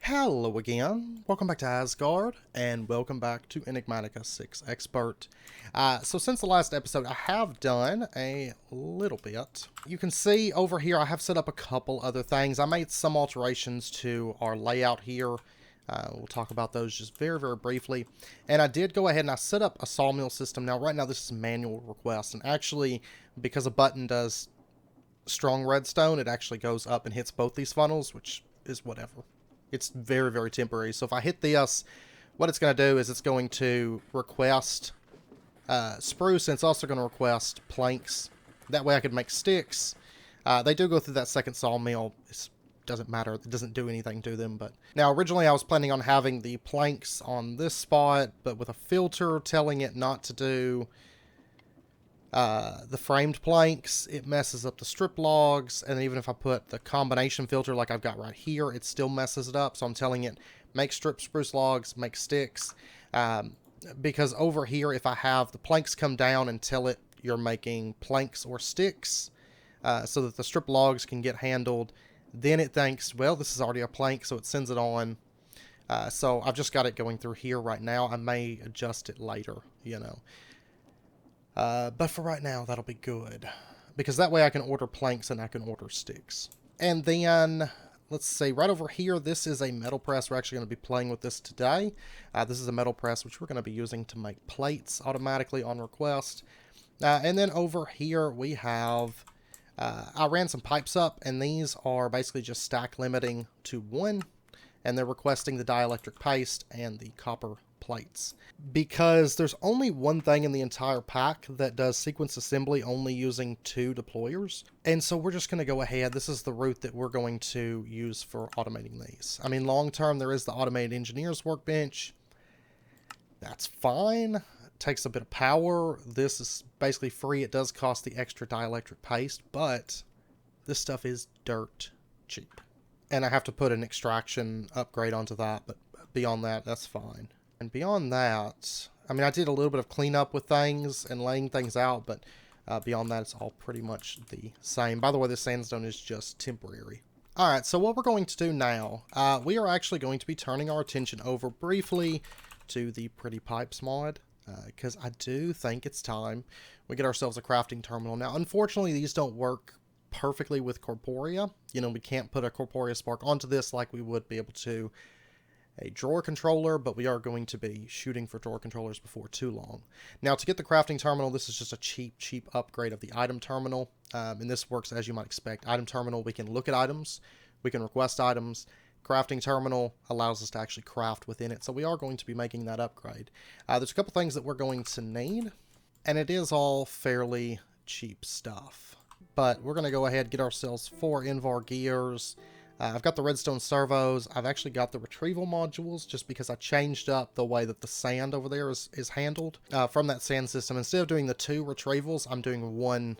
Hello again, welcome back to Asgard, and welcome back to Enigmatica 6 Expert. So since the last episode, I have done a little bit. You can see over here I have set up a couple other things. I made some alterations to our layout here. We'll talk about those just very briefly. And I did go ahead and I set up a sawmill system. Now right now this is manual request, and actually because a button does strong redstone, it actually goes up and hits both these funnels, which is whatever. It's very temporary. So if I hit this, what it's going to do is it's going to request spruce, and it's also going to request planks. That way I could make sticks. They do go through that second sawmill. It doesn't matter. It doesn't do anything to them. But now originally I was planning on having the planks on this spot, but with a filter telling it not to do the framed planks, it messes up the strip logs, and even if I put the combination filter like I've got right here, it still messes it up. So I'm telling it, make strip spruce logs, make sticks, because over here, if I have the planks come down and tell it you're making planks or sticks, so that the strip logs can get handled, then it thinks, well, this is already a plank, so it sends it on. So I've just got it going through here right now. I may adjust it later, you know. But for right now, that'll be good. Because that way I can order planks and I can order sticks. And then, let's see, right over here, this is a metal press. We're actually going to be playing with this today. This is a metal press, which we're going to be using to make plates automatically on request. And then over here, we have, I ran some pipes up, and these are basically just stack limiting to 1. And they're requesting the dielectric paste and the copper plates, because there's only one thing in the entire pack that does sequence assembly only using 2 deployers, and so we're just going to go ahead. This is the route that we're going to use for automating these. I mean, long term there is the automated engineer's workbench. That's fine. It takes a bit of power. This is basically free. It does cost the extra dielectric paste, but this stuff is dirt cheap, and I have to put an extraction upgrade onto that, but beyond that, that's fine. And beyond that, I mean, I did a little bit of cleanup with things and laying things out, but beyond that, it's all pretty much the same. By the way, this sandstone is just temporary. Alright, so what we're going to do now, we are actually going to be turning our attention over briefly to the Pretty Pipes mod, because I do think it's time we get ourselves a crafting terminal. Now, unfortunately, these don't work perfectly with Corporea. You know, we can't put a Corporea Spark onto this like we would be able to a drawer controller, but we are going to be shooting for drawer controllers before too long. Now, to get the crafting terminal, this is just a cheap upgrade of the item terminal, and this works as you might expect. Item terminal, we can look at items, we can request items. Crafting terminal allows us to actually craft within it, so we are going to be making that upgrade. There's a couple things that we're going to need, and it is all fairly cheap stuff. But we're going to go ahead and get ourselves 4 Invar gears. I've got the redstone servos. I've actually got the retrieval modules just because I changed up the way that the sand over there is handled from that sand system. Instead of doing the 2 retrievals, I'm doing 1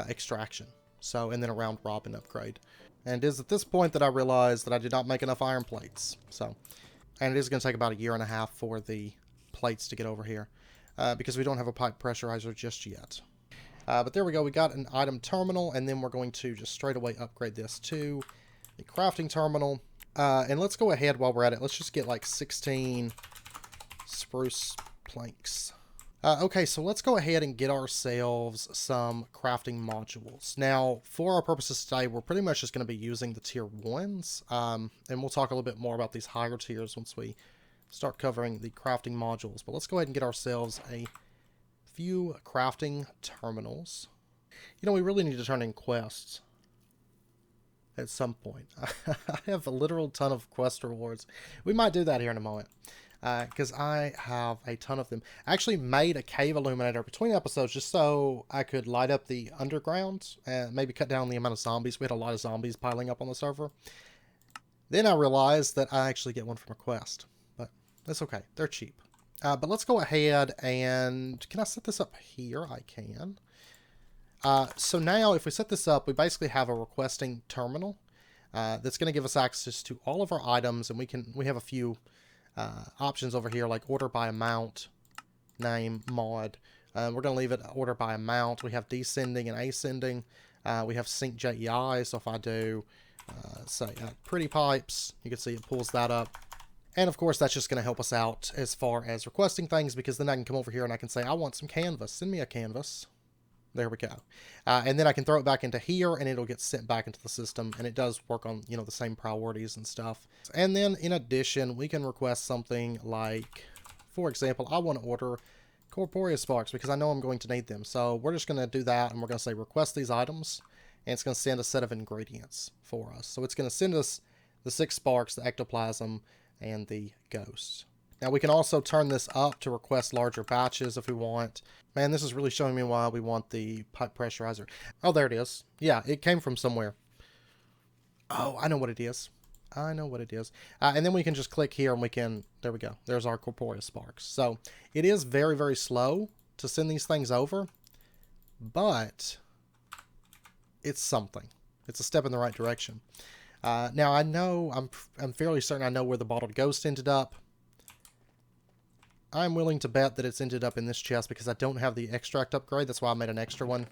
extraction. So, and then a round robin upgrade. And it is at this point that I realized that I did not make enough iron plates. So, and it is going to take about 1.5 years for the plates to get over here because we don't have a pipe pressurizer just yet. But there we go. We got an item terminal, and then we're going to just straight away upgrade this to the crafting terminal. And let's go ahead while we're at it. Let's just get like 16 spruce planks. Okay, so let's go ahead and get ourselves some crafting modules. Now, for our purposes today, we're pretty much just going to be using the tier 1s. And we'll talk a little bit more about these higher tiers once we start covering the crafting modules. But let's go ahead and get ourselves a few crafting terminals. You know, we really need to turn in quests at some point. I have a literal ton of quest rewards. We might do that here in a moment, because I have a ton of them. I actually made a cave illuminator between episodes just so I could light up the underground and maybe cut down the amount of zombies. We had a lot of zombies piling up on the server. Then I realized that I actually get one from a quest, but that's okay. They're cheap. But let's go ahead and... Can I set this up here? I can. So now, if we set this up, we basically have a requesting terminal that's going to give us access to all of our items, and we have a few options over here, like order by amount, name, mod. We're going to leave it order by amount. We have descending and ascending. We have sync JEI, so if I do Say pretty pipes. You can see it pulls that up. And of course, that's just going to help us out as far as requesting things, because then I can come over here and I can say, I want some canvas. Send me a canvas. There we go. And then I can throw it back into here and it'll get sent back into the system. And it does work on, the same priorities and stuff. And then in addition, we can request something like, for example, I want to order corporeal sparks because I know I'm going to need them. So we're just going to do that and we're going to say request these items. And it's going to send a set of ingredients for us. So it's going to send us the 6 sparks, the ectoplasm, and the ghost. Now we can also turn this up to request larger batches if we want. Man, this is really showing me why we want the pipe pressurizer. Oh, there it is. Yeah, it came from somewhere. Oh, I know what it is. I know what it is. And then we can just click here and we can, there we go. There's our corporeal sparks. So it is very, very slow to send these things over, but it's something. It's a step in the right direction. Now I know, I'm fairly certain I know where the bottled ghost ended up. I'm willing to bet that it's ended up in this chest because I don't have the extract upgrade. That's why I made an extra one.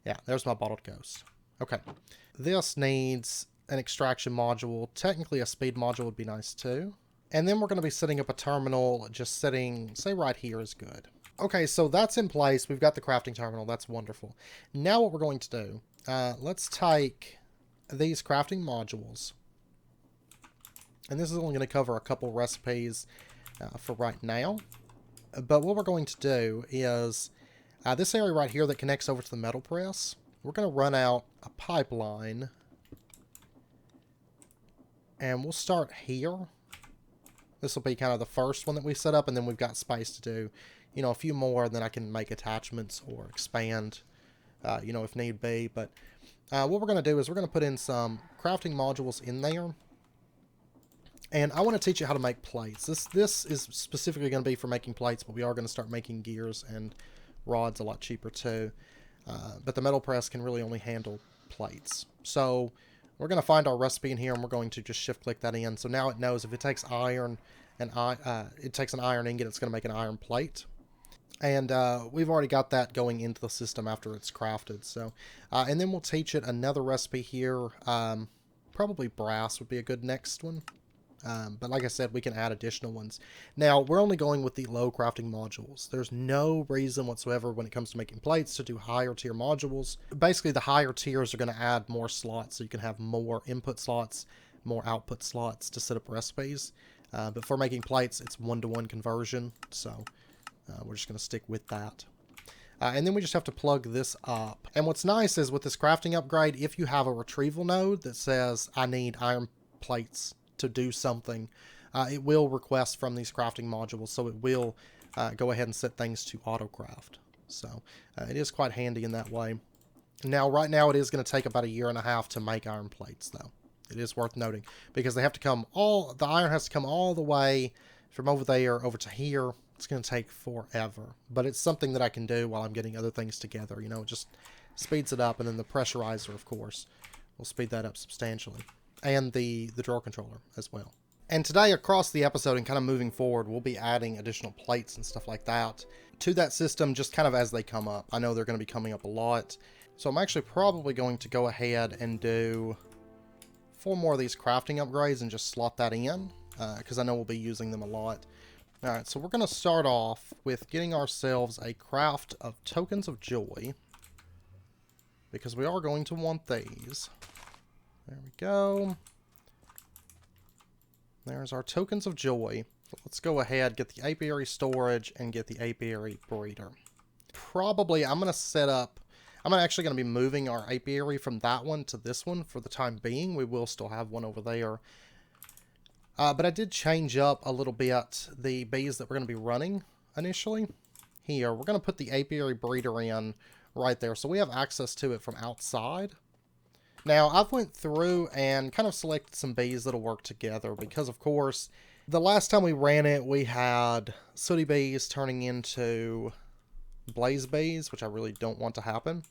Yeah, there's my bottled ghost. Okay. This needs an extraction module. Technically a speed module would be nice too. And then we're going to be setting up a terminal, just setting, say right here is good. Okay, so that's in place. We've got the crafting terminal. That's wonderful. Now what we're going to do, let's take these crafting modules. And this is only going to cover a couple recipes for right now. But what we're going to do is this area right here that connects over to the metal press, we're going to run out a pipeline. And we'll start here. This will be kind of the first one that we set up, and then we've got space to do, a few more, and then I can make attachments or expand, if need be. But what we're going to do is we're going to put in some crafting modules in there. And I want to teach you how to make plates. This is specifically going to be for making plates, but we are going to start making gears and rods a lot cheaper too. But the metal press can really only handle plates. So we're going to find our recipe in here, and we're going to just shift-click that in. So now it knows if it takes iron and it takes an iron ingot, it's going to make an iron plate. And we've already got that going into the system after it's crafted. So, and then we'll teach it another recipe here. Probably brass would be a good next one. But like I said, we can add additional ones. Now, we're only going with the low crafting modules. There's no reason whatsoever when it comes to making plates to do higher tier modules. Basically, the higher tiers are going to add more slots, so you can have more input slots, more output slots to set up recipes. But for making plates, it's 1-to-1 conversion, so we're just going to stick with that. And then we just have to plug this up. And what's nice is with this crafting upgrade, if you have a retrieval node that says, I need iron plates to do something, it will request from these crafting modules, so it will go ahead and set things to autocraft. So it is quite handy in that way. Now, right now, it is going to take about 1.5 years to make iron plates, though. It is worth noting, because they have to come the iron has to come all the way from over there over to here. It's going to take forever, but it's something that I can do while I'm getting other things together. It just speeds it up, and then the pressurizer, of course, will speed that up substantially. And the drawer controller as well. And today, across the episode and kind of moving forward, we'll be adding additional plates and stuff like that to that system, just kind of as they come up. I know they're going to be coming up a lot. So I'm actually probably going to go ahead and do 4 more of these crafting upgrades and just slot that in, because I know we'll be using them a lot. Alright, so we're going to start off with getting ourselves a craft of tokens of joy, because we are going to want these. There we go. There's our tokens of joy. Let's go ahead, get the apiary storage, and get the apiary breeder. Probably, I'm actually going to be moving our apiary from that one to this one for the time being. We will still have one over there. But I did change up a little bit the bees that we're going to be running initially. Here, we're going to put the apiary breeder in right there, so we have access to it from outside. Now, I've went through and kind of selected some bees that'll work together because, of course, the last time we ran it, we had sooty bees turning into blaze bees, which I really don't want to happen.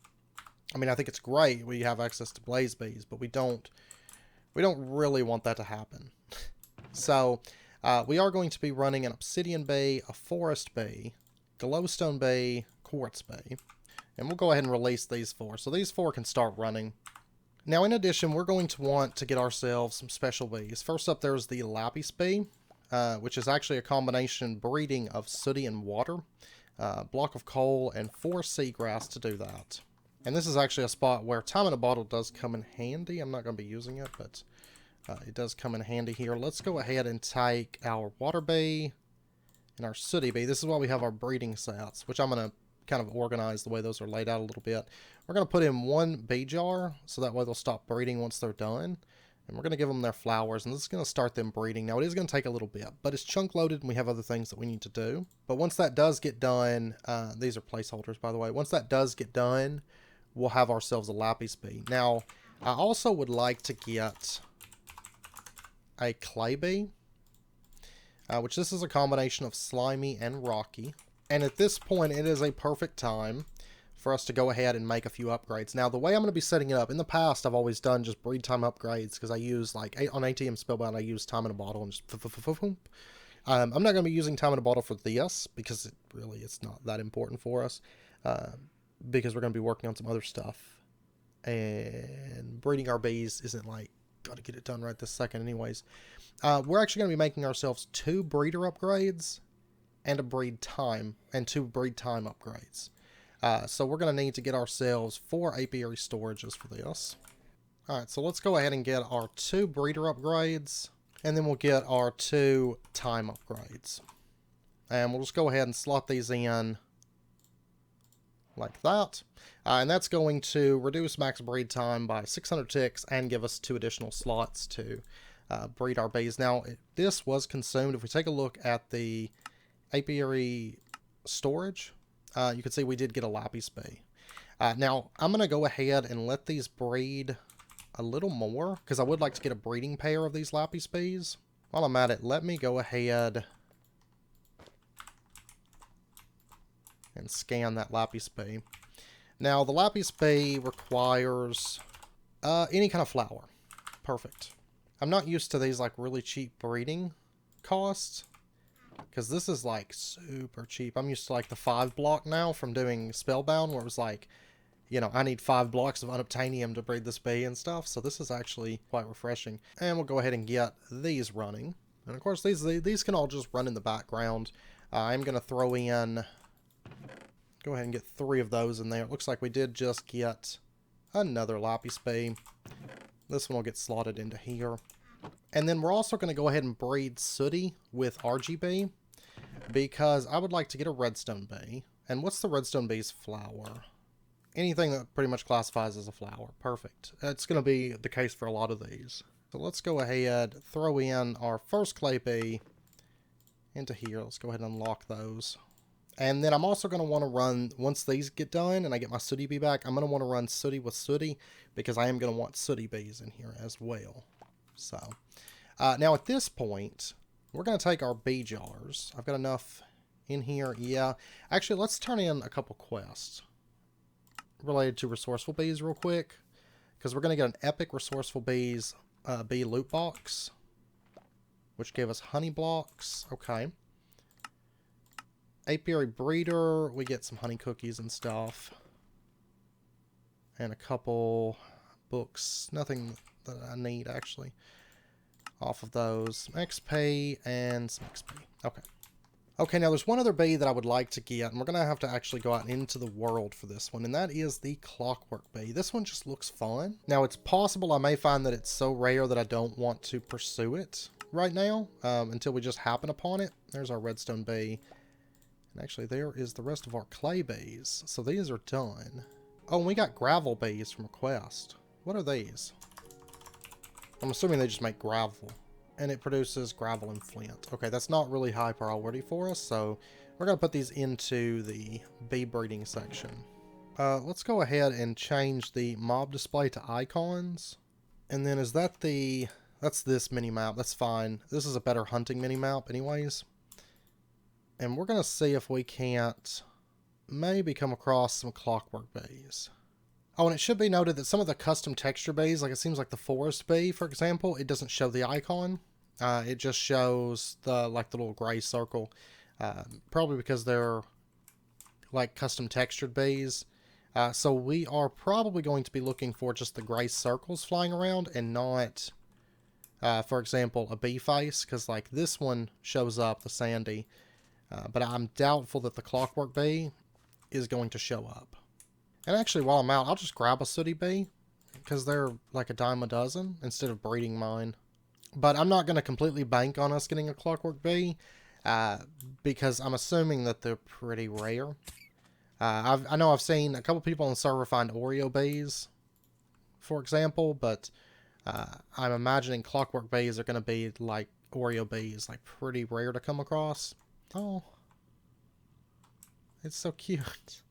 I mean, I think it's great we have access to blaze bees, but we don't really want that to happen. So, we are going to be running an obsidian bee, a forest bee, glowstone bee, quartz bee, and we'll go ahead and release these 4. So these 4 can start running. Now, in addition, we're going to want to get ourselves some special bees. First up, there's the lapis bee, which is actually a combination breeding of sooty and water, block of coal, and 4 seagrass to do that. And this is actually a spot where time in a bottle does come in handy. I'm not going to be using it, but it does come in handy here. Let's go ahead and take our water bee and our sooty bee. This is why we have our breeding sets, which I'm going to kind of organize the way those are laid out a little bit. We're going to put in 1 bee jar, so that way they'll stop breeding once they're done. And we're going to give them their flowers, and this is going to start them breeding. Now, it is going to take a little bit, but it's chunk loaded, and we have other things that we need to do. But once that does get done, these are placeholders, by the way. Once that does get done, we'll have ourselves a lapis bee. Now, I also would like to get a clay bee, which this is a combination of slimy and rocky. And at this point, it is a perfect time for us to go ahead and make a few upgrades. Now, the way I'm going to be setting it up, in the past, I've always done just breed time upgrades, because I use, like, on ATM Spellbound, I use time in a bottle and just I'm not going to be using time in a bottle for this, because it's not that important for us, because we're going to be working on some other stuff. And breeding our bees isn't, like, got to get it done right this second anyways. We're actually going to be making ourselves 2 breeder upgrades, and a breed time, and 2 breed time upgrades. So we're going to need to get ourselves 4 apiary storages for this. Alright, so let's go ahead and get our 2 breeder upgrades, and then we'll get our 2 time upgrades. And we'll just go ahead and slot these in like that. And that's going to reduce max breed time by 600 ticks and give us 2 additional slots to breed our bees. Now, this was consumed. If we take a look at the apiary storage, you can see we did get a lapis bee. Now, I'm going to go ahead and let these breed a little more, because I would like to get a breeding pair of these lapis bees. While I'm at it, let me go ahead and scan that lapis bee. Now, the lapis bee requires any kind of flower. Perfect. I'm not used to these, like, really cheap breeding costs, because this is, like, super cheap. I'm used to, like, the 5 block now from doing Spellbound, where it was like, you know, I need 5 blocks of unobtainium to breed this bee and stuff. So this is actually quite refreshing. And we'll go ahead and get these running. And of course, these can all just run in the background. I'm going to throw in, go ahead and get 3 of those in there. It looks like we did just get another lapis bee. This one will get slotted into here. And then we're also going to go ahead and breed sooty with RGB, because I would like to get a redstone bee. And what's the redstone bee's flower? Anything that pretty much classifies as a flower. Perfect. It's going to be the case for a lot of these. So let's go ahead, throw in our first clay bee into here. Let's go ahead and unlock those. And then I'm also going to want to run, once these get done and I get my sooty bee back, I'm going to want to run sooty with sooty, because I am going to want sooty bees in here as well. So, now at this point, we're going to take our bee jars. I've got enough in here. Yeah. Actually, let's turn in a couple quests related to resourceful bees real quick, because we're going to get an epic resourceful bees bee loot box, which gave us honey blocks. Okay. Apiary breeder, we get some honey cookies and stuff, and a couple books. Nothing that I need, actually, off of those. Some XP and some XP. Okay. Okay, now there's one other bee that I would like to get, and we're going to have to actually go out into the world for this one, and that is the clockwork bee. This one just looks fun. Now, it's possible I may find that it's so rare that I don't want to pursue it right now, until we just happen upon it. There's our redstone bee. And actually, there is the rest of our clay bees. So these are done. Oh, and we got gravel bees from a quest. What are these? I'm assuming they just make gravel. And it produces gravel and flint. Okay, that's not really high priority for us, so we're going to put these into the bee breeding section. Let's go ahead and change the mob display to icons. And then is that the... That's this mini-map. That's fine. This is a better hunting mini-map anyways. And we're going to see if we can't maybe come across some clockwork bees. Oh, and it should be noted that some of the custom texture bees, like it seems like the forest bee, for example, it doesn't show the icon. It just shows the little gray circle. Probably because they're like custom textured bees. So we are probably going to be looking for just the gray circles flying around and not, for example, a bee face, because like this one shows up, the sandy, but I'm doubtful that the clockwork bee is going to show up. And actually, while I'm out, I'll just grab a sooty bee, because they're like a dime a dozen instead of breeding mine. But I'm not going to completely bank on us getting a clockwork bee, because I'm assuming that they're pretty rare. I know I've seen a couple people on the server find Oreo bees, for example, but I'm imagining clockwork bees are going to be like Oreo bees, like pretty rare to come across. Oh, it's so cute.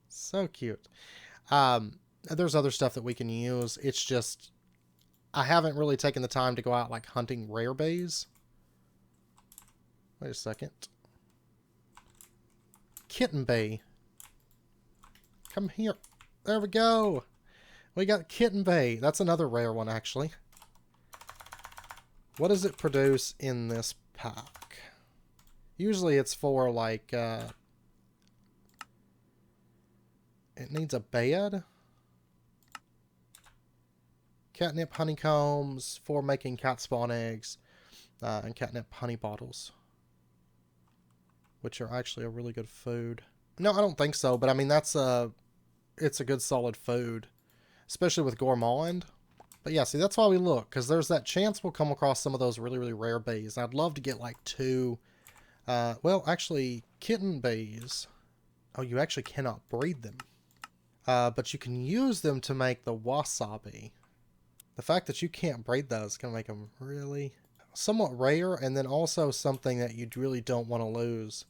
So cute. There's other stuff that we can use. It's just, I haven't really taken the time to go out like hunting rare bees. Wait a second. Kitten bee. Come here. There we go. We got kitten bee. That's another rare one, actually. What does it produce in this pack? Usually it's for, like, it needs a bed. Catnip honeycombs for making cat spawn eggs. And catnip honey bottles. Which are actually a really good food. No, I don't think so, but I mean, it's a good solid food. Especially with gourmand. But yeah, see, that's why we look, because there's that chance we'll come across some of those really, really rare bees. I'd love to get like 2, well, actually, kitten bees. Oh, you actually cannot breed them. But you can use them to make the wasabi. The fact that you can't breed those is going to make them really somewhat rare, and then also something that you really don't want to lose.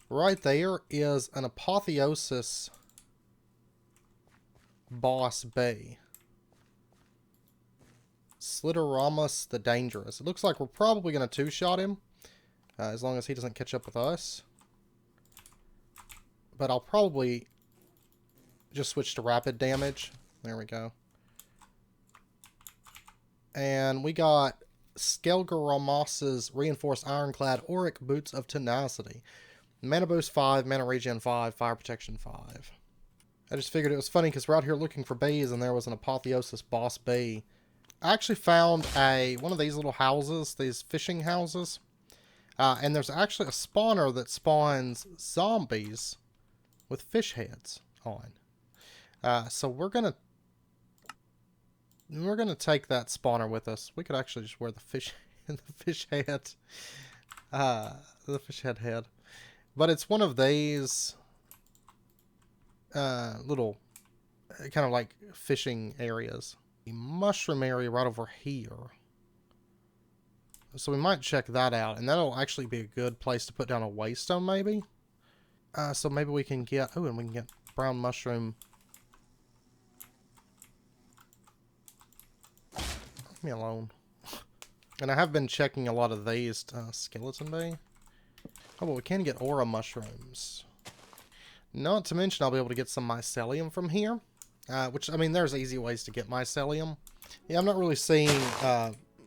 Right there is an apotheosis boss bee. Sliteramus the Dangerous. It looks like we're probably going to two-shot him, as long as he doesn't catch up with us. But I'll probably just switch to rapid damage. There we go. And we got Skelgaramos's Reinforced Ironclad Auric Boots of Tenacity. Mana boost 5, mana regen 5, fire protection 5. I just figured it was funny because we're out here looking for bees and there was an apotheosis boss bee. I actually found one of these little houses, these fishing houses. And there's actually a spawner that spawns zombies with fish heads on. So we're gonna take that spawner with us. We could actually just wear the fish the fish head. The fish head. But it's one of these little kind of like fishing areas. The mushroom area right over here. So we might check that out, and that'll actually be a good place to put down a waystone, maybe. So maybe we can get, oh, and we can get brown mushroom. Leave me alone. And I have been checking a lot of these skeleton bee. Oh, but we can get aura mushrooms. Not to mention I'll be able to get some mycelium from here. Which, I mean, there's easy ways to get mycelium. Yeah, I'm not really seeing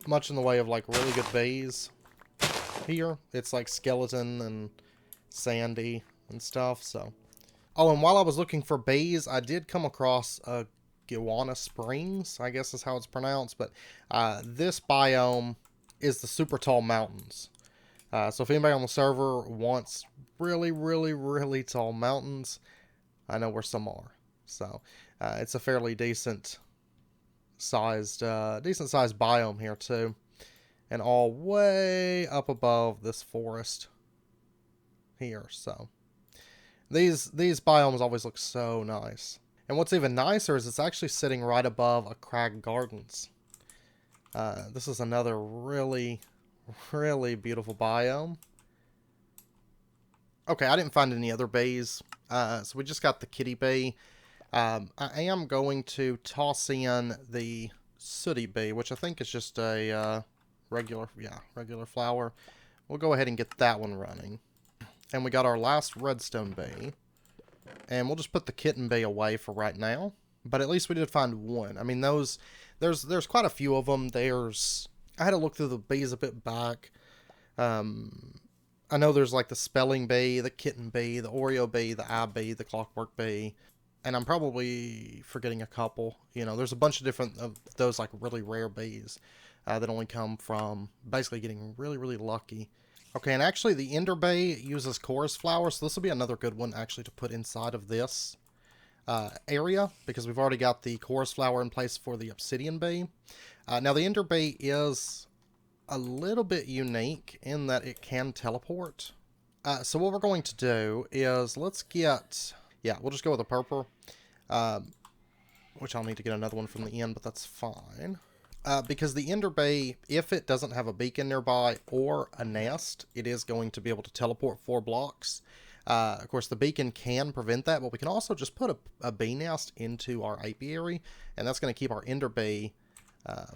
much in the way of, like, really good bees here. It's, like, skeleton and sandy and stuff, so. Oh, and while I was looking for bees, I did come across Gowanna Springs, I guess is how it's pronounced. But this biome is the super tall mountains. So if anybody on the server wants really, really, really tall mountains, I know where some are. So it's a fairly decent sized biome here too, and all way up above this forest here. So these biomes always look so nice. And what's even nicer is it's actually sitting right above a crag gardens. This is another really, really beautiful biome. Okay, I didn't find any other bees, so we just got the kitty bee. I am going to toss in the sooty bee, which I think is just a regular flower. We'll go ahead and get that one running. And we got our last redstone bee. And we'll just put the kitten bee away for right now. But at least we did find one. I mean, there's quite a few of them. I had to look through the bees a bit back. I know there's like the spelling bee, the kitten bee, the Oreo bee, the eye bee, the clockwork bee. And I'm probably forgetting a couple. You know, there's a bunch of different of those like really rare bees that only come from basically getting really, really lucky. Okay, and actually the ender bee uses chorus flowers, so this will be another good one actually to put inside of this area, because we've already got the chorus flower in place for the obsidian bee. Now the ender bee is a little bit unique in that it can teleport. So what we're going to do is let's get, yeah, we'll just go with a purple, which I'll need to get another one from the end, but that's fine. Because the ender bee, if it doesn't have a beacon nearby or a nest, it is going to be able to teleport 4 blocks. Of course, the beacon can prevent that, but we can also just put a bee nest into our apiary, and that's going to keep our ender bee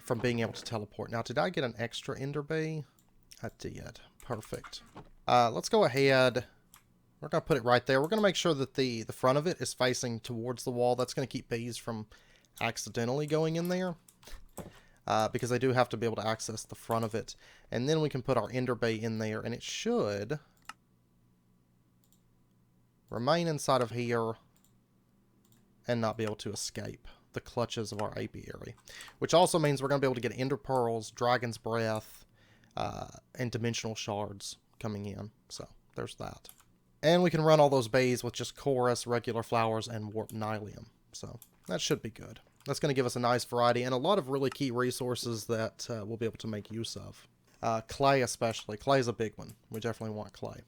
from being able to teleport. Now, did I get an extra ender bee? I did. Perfect. Let's go ahead. We're going to put it right there. We're going to make sure that the front of it is facing towards the wall. That's going to keep bees from accidentally going in there. Because they do have to be able to access the front of it. And then we can put our ender bee in there, and it should remain inside of here and not be able to escape the clutches of our apiary. Which also means we're going to be able to get ender pearls, dragon's breath, and dimensional shards coming in. So there's that. And we can run all those bees with just chorus, regular flowers, and warp nylium. So that should be good. That's going to give us a nice variety and a lot of really key resources that we'll be able to make use of. Clay especially. Clay is a big one. We definitely want clay.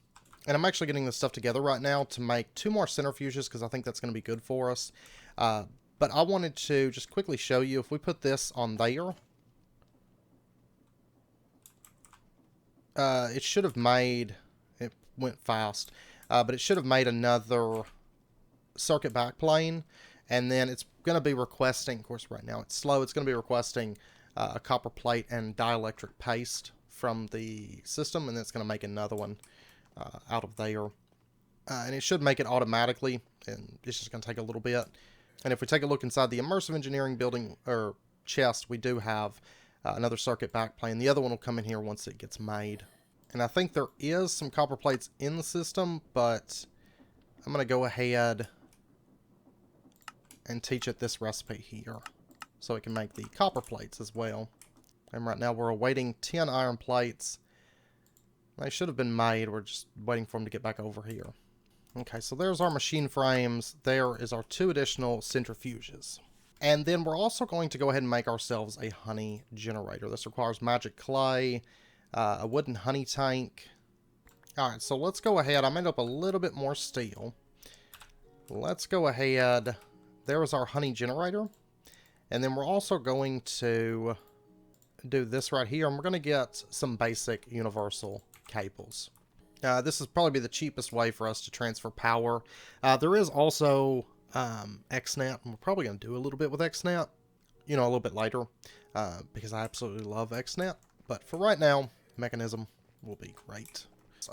And I'm actually getting this stuff together right now to make 2 more centrifuges because I think that's going to be good for us. But I wanted to just quickly show you, if we put this on there, it should have made, it went fast, but it should have made another circuit backplane. And then it's going to be requesting, of course right now it's slow, it's going to be requesting a copper plate and dielectric paste from the system, and then it's going to make another one out of there. And it should make it automatically, and it's just going to take a little bit. And if we take a look inside the immersive engineering building, or chest, we do have another circuit backplane. The other one will come in here once it gets made. And I think there is some copper plates in the system, but I'm going to go ahead and teach it this recipe here, so it can make the copper plates as well. And right now we're awaiting 10 iron plates. They should have been made, we're just waiting for them to get back over here. Okay, so there's our machine frames. There is our 2 additional centrifuges. And then we're also going to go ahead and make ourselves a honey generator. This requires magic clay, a wooden honey tank. Alright, so let's go ahead. I made up a little bit more steel. Let's go ahead. There is our honey generator. And then we're also going to do this right here. And we're going to get some basic universal cables. This is probably the cheapest way for us to transfer power. There is also XNet, and we're probably going to do a little bit with XNet, you know, a little bit later, because I absolutely love XNet. But for right now, mechanism will be great.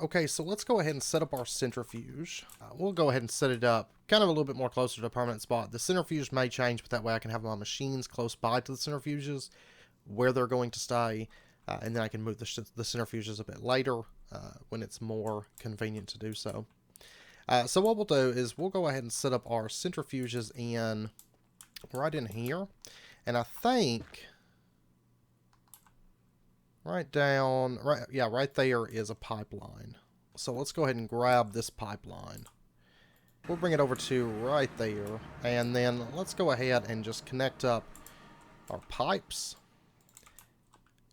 Okay, so let's go ahead and set up our centrifuge. We'll go ahead and set it up kind of a little bit more closer to a permanent spot. The centrifuge may change, but that way I can have my machines close by to the centrifuges where they're going to stay, and then I can move the centrifuges a bit later when it's more convenient to do so. So what we'll do is we'll go ahead and set up our centrifuges in right in here, and I think right there is a pipeline. So let's go ahead and grab this pipeline. We'll bring it over to right there, and then let's go ahead and just connect up our pipes.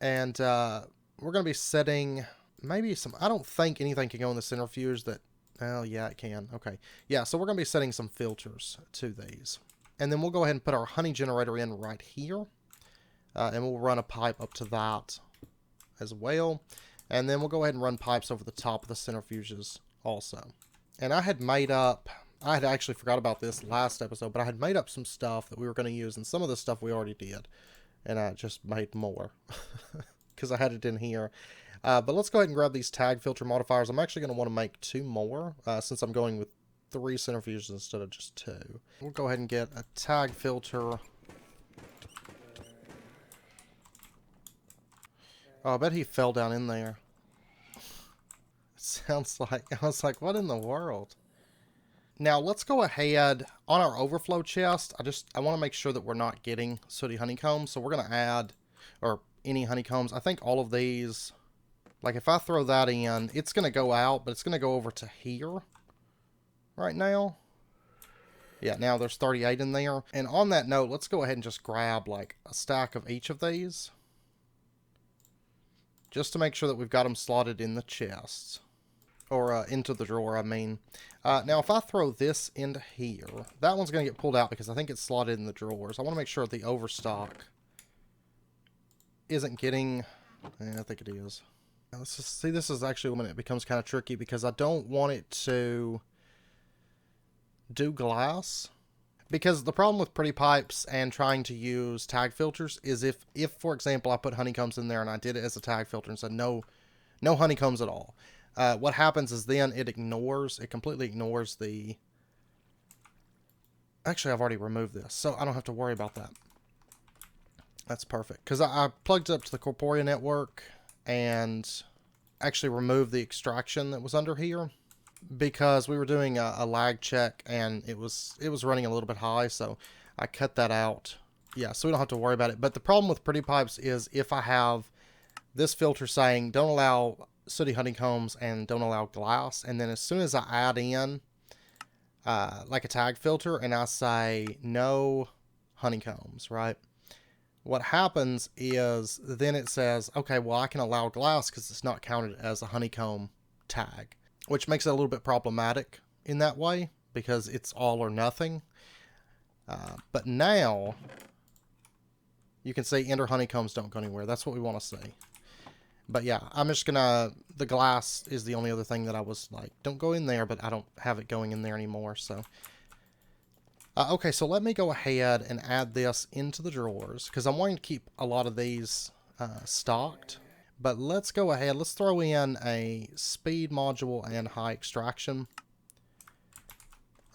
And we're going to be setting maybe some, I don't think anything can go in the centrifuge that, oh yeah, it can. Okay. Yeah, so we're going to be setting some filters to these. And then we'll go ahead and put our honey generator in right here. And we'll run a pipe up to that as well. And then we'll go ahead and run pipes over the top of the centrifuges also. And I had actually forgot about this last episode, but I had made up some stuff that we were going to use, and some of the stuff we already did. And I just made more because I had it in here. But let's go ahead and grab these tag filter modifiers. I'm actually going to want to make 2 more since I'm going with 3 centrifuges instead of just 2. We'll go ahead and get a tag filter. Oh, I bet he fell down in there. It sounds like, I was like, what in the world? Now let's go ahead on our overflow chest. I want to make sure that we're not getting sooty honeycombs. So we're going to add, or any honeycombs. I think all of these, like if I throw that in, it's going to go out, but it's going to go over to here right now. Yeah, now there's 38 in there. And on that note, let's go ahead and just grab like a stack of each of these, just to make sure that we've got them slotted in the chests. Or into the drawer, I mean. Now, if I throw this into here, that one's going to get pulled out because I think it's slotted in the drawers. I want to make sure the overstock isn't getting... I think it is. Now, let's just see, this is actually when it becomes kind of tricky because I don't want it to do glass. Because the problem with pretty pipes and trying to use tag filters is if for example, I put honeycombs in there and I did it as a tag filter and said no honeycombs at all. What happens is then it completely ignores the... Actually, I've already removed this, so I don't have to worry about that. That's perfect. Because I plugged it up to the Corporea network and actually removed the extraction that was under here. Because we were doing a lag check and it was running a little bit high, so I cut that out. Yeah, so we don't have to worry about it. But the problem with pretty pipes is if I have this filter saying don't allow sooty honeycombs and don't allow glass, and then as soon as I add in like a tag filter and I say no honeycombs, right, what happens is then it says, okay, well, I can allow glass because it's not counted as a honeycomb tag, which makes it a little bit problematic in that way because it's all or nothing. But now you can say enter honeycombs don't go anywhere. That's what we want to see. But yeah, I'm just gonna, the glass is the only other thing that I was like, don't go in there, but I don't have it going in there anymore, so. Okay, so let me go ahead and add this into the drawers, because I'm wanting to keep a lot of these stocked. But let's go ahead, let's throw in a speed module and high extraction.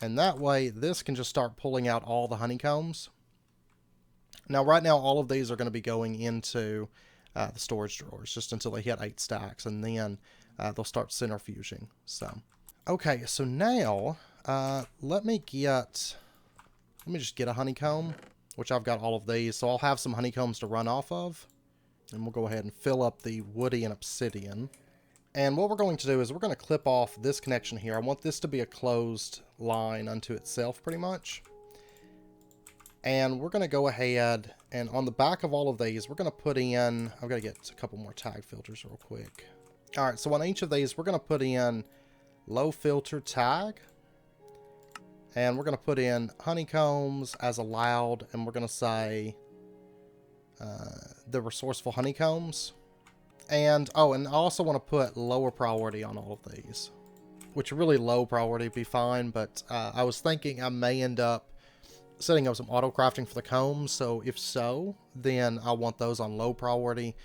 And that way, this can just start pulling out all the honeycombs. Now, right now, all of these are going to be going into the storage drawers just until they hit 8 stacks, and then they'll start centrifuging. So, okay, so now let me just get a honeycomb, which I've got all of these, so I'll have some honeycombs to run off of, and we'll go ahead and fill up the woody and obsidian. And what we're going to do is we're going to clip off this connection here. I want this to be a closed line unto itself, pretty much. And we're going to go ahead, and on the back of all of these, we're going to put in, I've got to get a couple more tag filters real quick. All right, so on each of these, we're going to put in low filter tag. And we're going to put in honeycombs as allowed, and we're going to say the resourceful honeycombs. And, oh, and I also want to put lower priority on all of these, which really low priority would be fine, but I was thinking I may end up setting up some auto crafting for the combs, so if so, then I want those on low priority,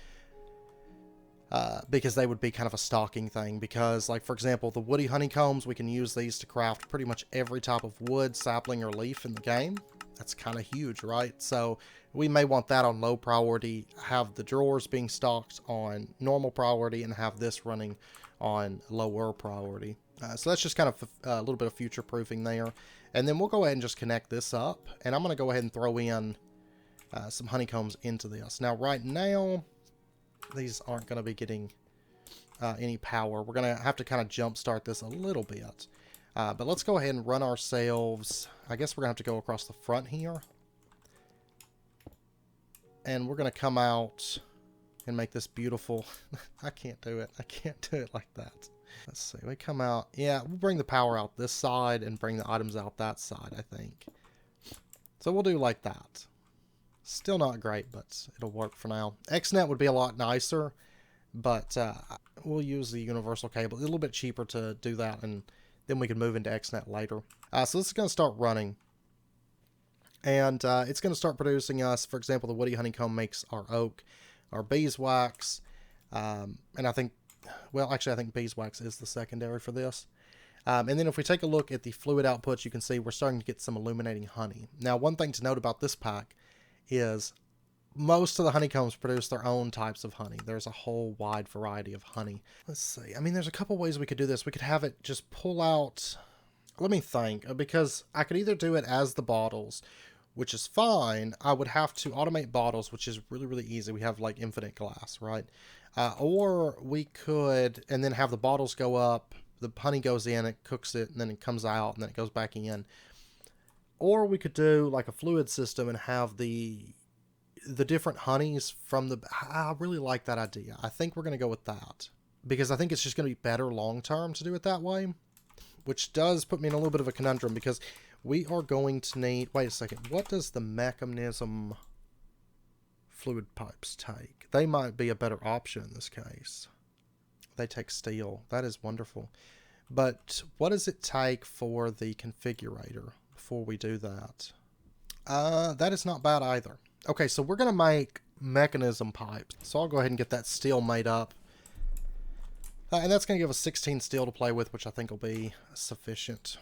because they would be kind of a stocking thing, because, like, for example, the woody honeycombs, we can use these to craft pretty much every type of wood, sapling, or leaf in the game. That's kind of huge, right? So we may want that on low priority, have the drawers being stocked on normal priority, and have this running on lower priority. So that's just kind of a little bit of future proofing there. And then we'll go ahead and just connect this up, and I'm going to go ahead and throw in some honeycombs into this. Now, right now, these aren't going to be getting any power. We're going to have to kind of jumpstart this a little bit. But let's go ahead and run ourselves. I guess we're going to have to go across the front here. And we're going to come out and make this beautiful. I can't do it. I can't do it like that. Let's see. We come out. Yeah, we'll bring the power out this side and bring the items out that side, I think. So we'll do like that. Still not great, but it'll work for now. XNet would be a lot nicer, but we'll use the universal cable. A little bit cheaper to do that, and then we can move into XNet later. So this is going to start running. And it's going to start producing us, for example, the woody honeycomb makes our oak, our beeswax, and I think, well, actually I think beeswax is the secondary for this. And then if we take a look at the fluid outputs, you can see we're starting to get some illuminating honey. Now, one thing to note about this pack is most of the honeycombs produce their own types of honey. There's a whole wide variety of honey. Let's see. I mean, there's a couple ways we could do this. We could have it just pull out let me think, because I could either do it as the bottles, which is fine. I would have to automate bottles, which is really, really easy. We have like infinite glass, right? Or we could, and then have the bottles go up, the honey goes in, it cooks it, and then it comes out, and then it goes back in. Or we could do like a fluid system and have the different honeys from the... I really like that idea. I think we're going to go with that, because I think it's just going to be better long term to do it that way, which does put me in a little bit of a conundrum, because we are going to need... Wait a second. What does the mechanism fluid pipes take? They might be a better option in this case. They take steel. That is wonderful. But what does it take for the configurator before we do that? That is not bad either. Okay, so we're going to make mechanism pipes. So I'll go ahead and get that steel made up. And that's going to give us 16 steel to play with, which I think will be sufficient.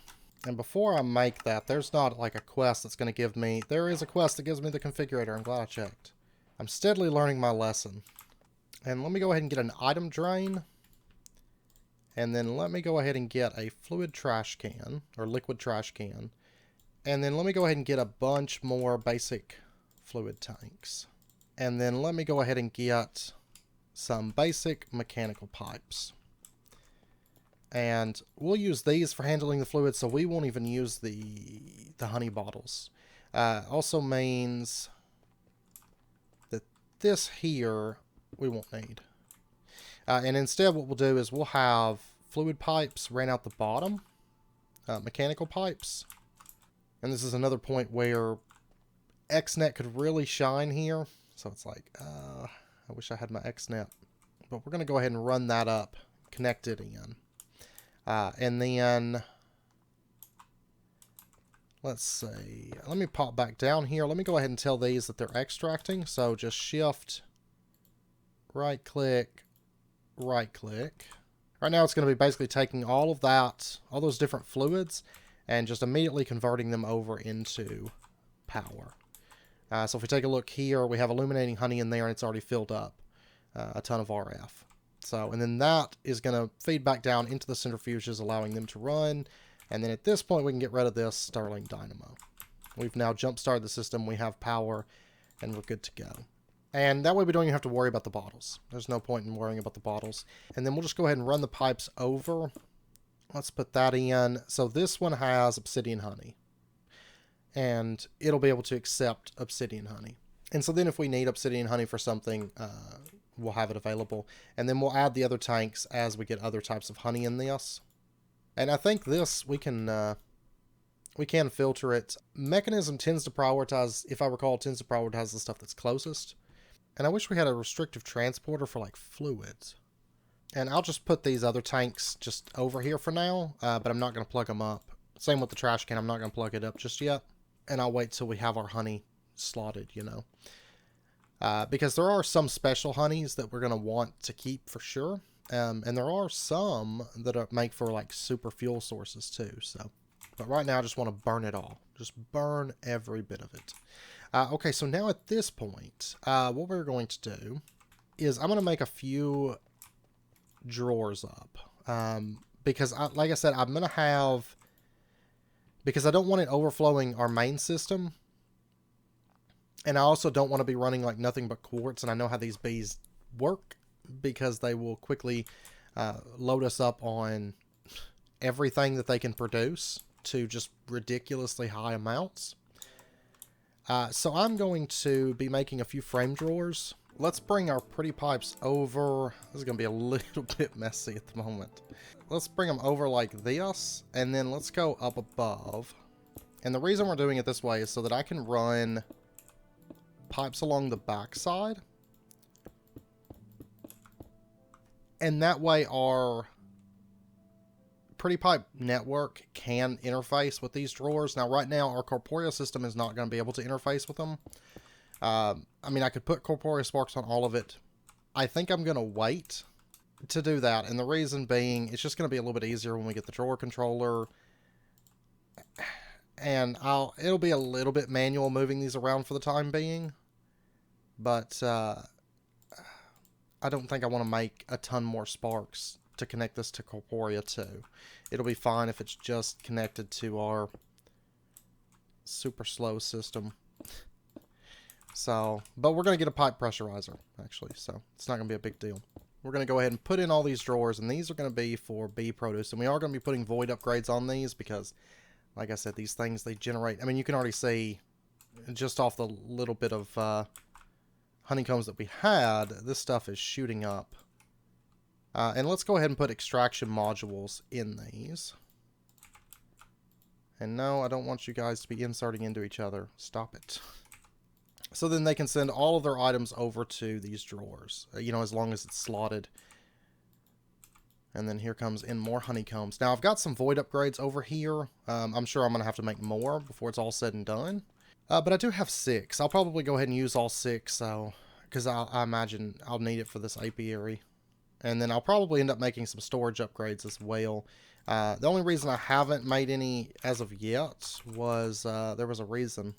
And before I make that, there's not like a quest that's going to give me... There is a quest that gives me the configurator. I'm glad I checked. I'm steadily learning my lesson. And let me go ahead and get an item drain. And then let me go ahead and get a fluid trash can, or liquid trash can. And then let me go ahead and get a bunch more basic fluid tanks. And then let me go ahead and get some basic mechanical pipes. And we'll use these for handling the fluid, so we won't even use the honey bottles. Also means that this here we won't need. And instead what we'll do is we'll have fluid pipes ran out the bottom, mechanical pipes. And this is another point where XNet could really shine here. So it's like, I wish I had my XNet. But we're going to go ahead and run that up, connect it in. And then, let's see, let me pop back down here. Let me go ahead and tell these that they're extracting. So just shift, right click. Right click. Right now it's going to be basically taking all of that, all those different fluids, and just immediately converting them over into power. So if we take a look here, we have illuminating honey in there, and it's already filled up a ton of RF. So, and then that is going to feed back down into the centrifuges, allowing them to run. And then at this point, we can get rid of this Stirling Dynamo. We've now jump-started the system. We have power, and we're good to go. And that way we don't even have to worry about the bottles. There's no point in worrying about the bottles. And then we'll just go ahead and run the pipes over. Let's put that in. So this one has obsidian honey. And it'll be able to accept obsidian honey. And so then if we need obsidian honey for something, we'll have it available. And then we'll add the other tanks as we get other types of honey in this. And I think this, we can filter it. Mechanism tends to prioritize, if I recall, tends to prioritize the stuff that's closest. And I wish we had a restrictive transporter for like fluids. And I'll just put these other tanks just over here for now, but I'm not going to plug them up. Same with the trash can, I'm not going to plug it up just yet. And I'll wait till we have our honey slotted, you know. Because there are some special honeys that we're going to want to keep for sure. And there are some that make for like super fuel sources too. So, but right now I just want to burn it all. Just burn every bit of it. Okay, so now at this point, what we're going to do is I'm going to make a few drawers up. Because, like I said, I'm going to have... Because I don't want it overflowing our main system. And I also don't want to be running like nothing but quartz. And I know how these bees work, because they will quickly load us up on everything that they can produce to just ridiculously high amounts. So I'm going to be making a few frame drawers. Let's bring our pretty pipes over. This is going to be a little bit messy at the moment. Let's bring them over like this, and then let's go up above. And the reason we're doing it this way is so that I can run pipes along the backside. And that way our pretty pipe network can interface with these drawers. Now, right now, our corporeal system is not going to be able to interface with them. I mean, I could put corporeal sparks on all of it. I think I'm going to wait to do that. And the reason being, it's just going to be a little bit easier when we get the drawer controller. And it'll be a little bit manual moving these around for the time being. But I don't think I want to make a ton more sparks to connect this to Corporea too. It'll be fine if it's just connected to our super slow system. So, but we're going to get a pipe pressurizer, actually, so it's not going to be a big deal. We're going to go ahead and put in all these drawers, and these are going to be for bee produce. And we are going to be putting void upgrades on these because, like I said, these things, they generate... I mean, you can already see, just off the little bit of honeycombs that we had, this stuff is shooting up. And let's go ahead and put extraction modules in these. And no, I don't want you guys to be inserting into each other. Stop it. So then they can send all of their items over to these drawers, you know, as long as it's slotted. And then here comes in more honeycombs. Now, I've got some void upgrades over here. I'm sure I'm going to have to make more before it's all said and done. But I do have 6. I'll probably go ahead and use all 6, so because I imagine I'll need it for this apiary. And then I'll probably end up making some storage upgrades as well. The only reason I haven't made any as of yet was there was a reason.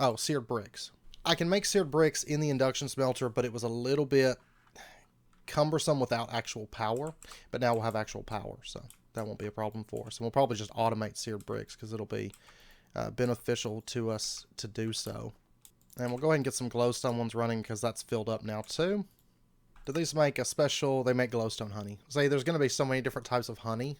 Oh, seared bricks. I can make seared bricks in the induction smelter, but it was a little bit cumbersome without actual power. But now we'll have actual power, so that won't be a problem for us. And we'll probably just automate seared bricks because it'll be beneficial to us to do so. And we'll go ahead and get some glowstone ones running because that's filled up now too. Do these make a special... They make glowstone honey. Say there's going to be so many different types of honey.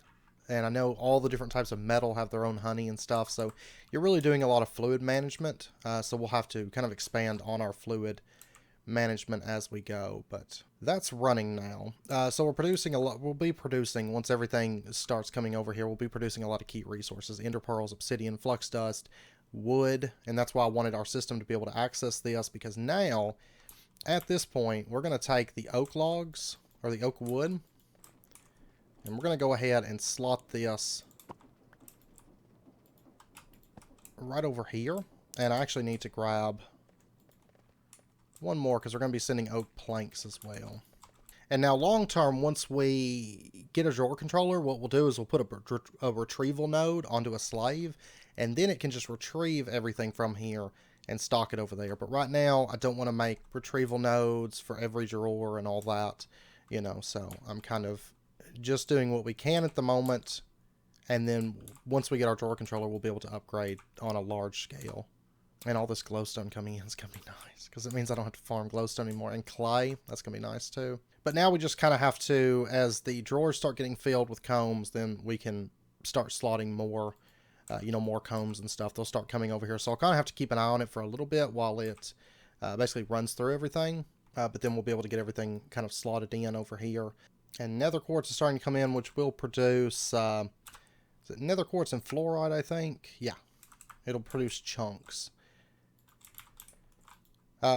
And I know all the different types of metal have their own honey and stuff. So you're really doing a lot of fluid management. So we'll have to kind of expand on our fluid management as we go. But that's running now. So we're producing a lot. We'll be producing, once everything starts coming over here, we'll be producing a lot of key resources. Ender pearls, obsidian, flux dust, wood. And that's why I wanted our system to be able to access this. Because now, at this point, we're going to take the oak logs, or the oak wood. And we're going to go ahead and slot this right over here. And I actually need to grab one more because we're going to be sending oak planks as well. And now long term, once we get a drawer controller, what we'll do is we'll put a retrieval node onto a slave. And then it can just retrieve everything from here and stock it over there. But right now, I don't want to make retrieval nodes for every drawer and all that. You know, so I'm kind of... just doing what we can at the moment, and then once we get our drawer controller, we'll be able to upgrade on a large scale. And all this glowstone coming in is going to be nice, because it means I don't have to farm glowstone anymore. And clay, that's going to be nice too. But now we just kind of have to, as the drawers start getting filled with combs, then we can start slotting more, you know, more combs and stuff. They'll start coming over here. So I'll kind of have to keep an eye on it for a little bit while it basically runs through everything. But then we'll be able to get everything kind of slotted in over here. And nether quartz is starting to come in, which will produce, is it nether quartz and fluoride, I think? Yeah, it'll produce chunks.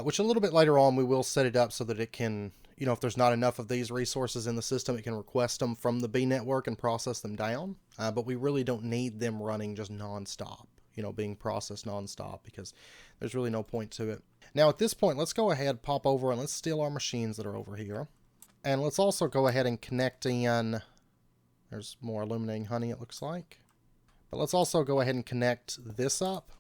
Which a little bit later on, we will set it up so that it can, you know, if there's not enough of these resources in the system, it can request them from the bee network and process them down. But we really don't need them running just non-stop, you know, being processed non-stop, because there's really no point to it. Now, at this point, let's go ahead, pop over, and let's steal our machines that are over here. And let's also go ahead and connect in, there's more illuminating honey it looks like. But let's also go ahead and connect this up.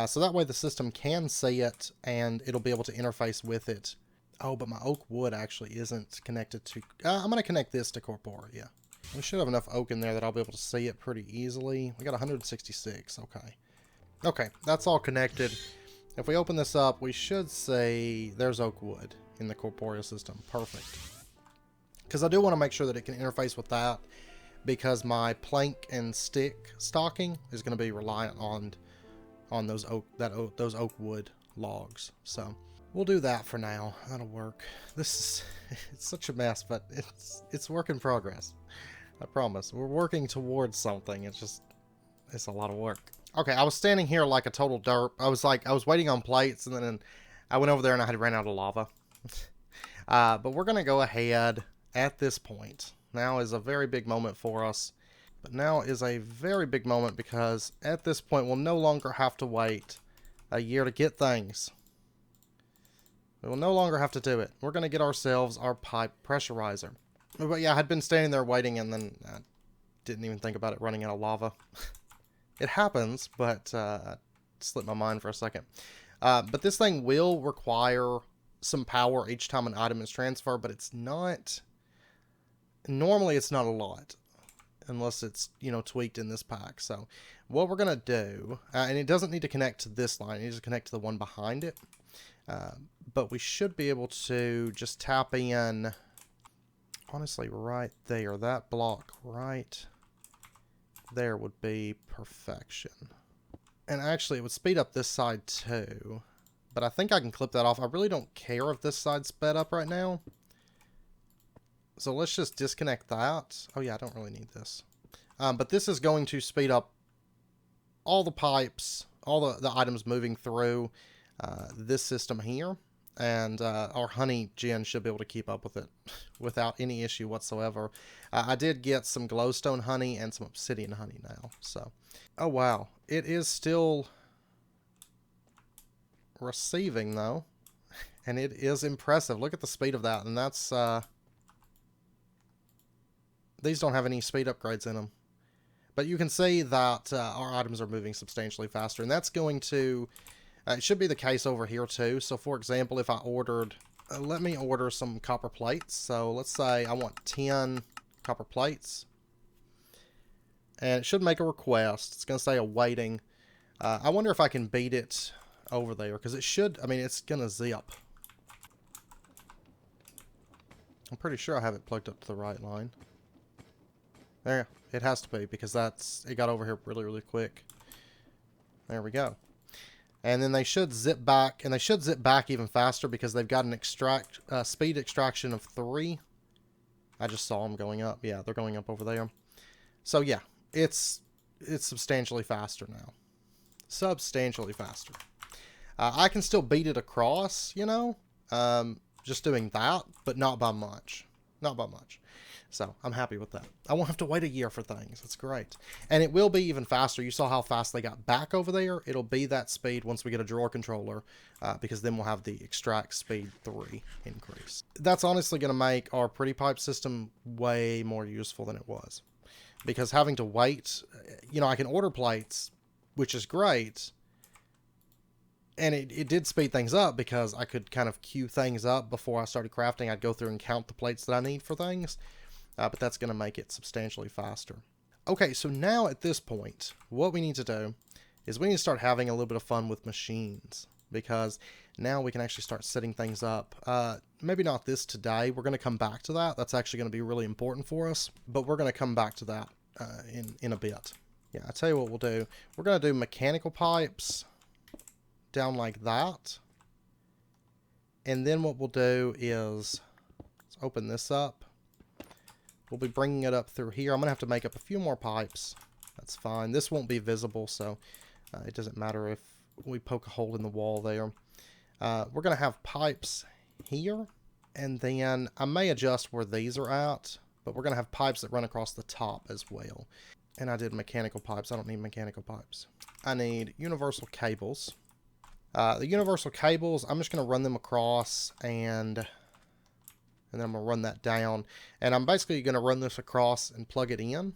So that way the system can see it and it'll be able to interface with it. Oh, but my oak wood actually isn't connected to, I'm going to connect this to Corporea. We should have enough oak in there that I'll be able to see it pretty easily. We got 166, okay. Okay, that's all connected. If we open this up, we should see there's oak wood in the Corporea system. Perfect. Because I do want to make sure that it can interface with that, because my plank and stick stocking is going to be reliant on those oak wood logs. So we'll do that for now. That'll work. This is it's such a mess, but it's work in progress. I promise. We're working towards something. It's a lot of work. Okay, I was standing here like a total derp. I was waiting on plates, and then I went over there and I had ran out of lava. But we're going to go ahead at this point. Now is a very big moment for us. But now is a very big moment because at this point we'll no longer have to wait a year to get things. We will no longer have to do it. We're going to get ourselves our pipe pressurizer. But yeah, I had been standing there waiting, and then I didn't even think about it running out of lava. It happens, but it slipped my mind for a second. But this thing will require some power each time an item is transferred, but it's not, normally it's not a lot, unless it's, you know, tweaked in this pack. So what we're going to do, and it doesn't need to connect to this line, it needs to connect to the one behind it. But we should be able to just tap in, honestly, right there. That block right there would be perfection. And actually, it would speed up this side too. But I think I can clip that off. I really don't care if this side's sped up right now. So let's just disconnect that. Oh yeah, I don't really need this. But this is going to speed up all the pipes, all the items moving through this system here. And our honey gen should be able to keep up with it without any issue whatsoever. I did get some glowstone honey and some obsidian honey now. So, oh wow, it is still receiving though, and it is impressive. Look at the speed of that, and that's these don't have any speed upgrades in them, but you can see that our items are moving substantially faster, and that's going to it should be the case over here too. So for example, if I ordered, let me order some copper plates. So let's say I want 10 copper plates. And it should make a request. It's going to say awaiting. I wonder if I can beat it over there. Because it should, I mean, it's going to zip. I'm pretty sure I have it plugged up to the right line. There, it has to be. Because it got over here really, really quick. There we go. And then they should zip back, and they should zip back even faster because they've got an speed extraction of 3. I just saw them going up. Yeah, they're going up over there. So yeah, it's substantially faster now. Substantially faster. I can still beat it across, you know, just doing that, but not by much. Not by much. So I'm happy with that. I won't have to wait a year for things. That's great. And it will be even faster. You saw how fast they got back over there. It'll be that speed once we get a drawer controller, because then we'll have the extract speed 3 increase. That's honestly going to make our pretty pipe system way more useful than it was. Because having to wait, you know, I can order plates, which is great. And it did speed things up because I could kind of queue things up before I started crafting. I'd go through and count the plates that I need for things. But that's going to make it substantially faster. Okay, so now at this point, what we need to do is we need to start having a little bit of fun with machines. Because now we can actually start setting things up. Maybe not this today. We're going to come back to that. That's actually going to be really important for us. But we're going to come back to that in a bit. Yeah, I'll tell you what we'll do. We're going to do mechanical pipes down like that. And then what we'll do is, let's open this up. We'll be bringing it up through here. I'm going to have to make up a few more pipes. That's fine. This won't be visible, so it doesn't matter if we poke a hole in the wall there. We're going to have pipes here, and then I may adjust where these are at, but we're going to have pipes that run across the top as well. And I did mechanical pipes. I don't need mechanical pipes. I need universal cables. The universal cables, I'm just going to run them across, and then I'm going to run that down. And I'm basically going to run this across and plug it in.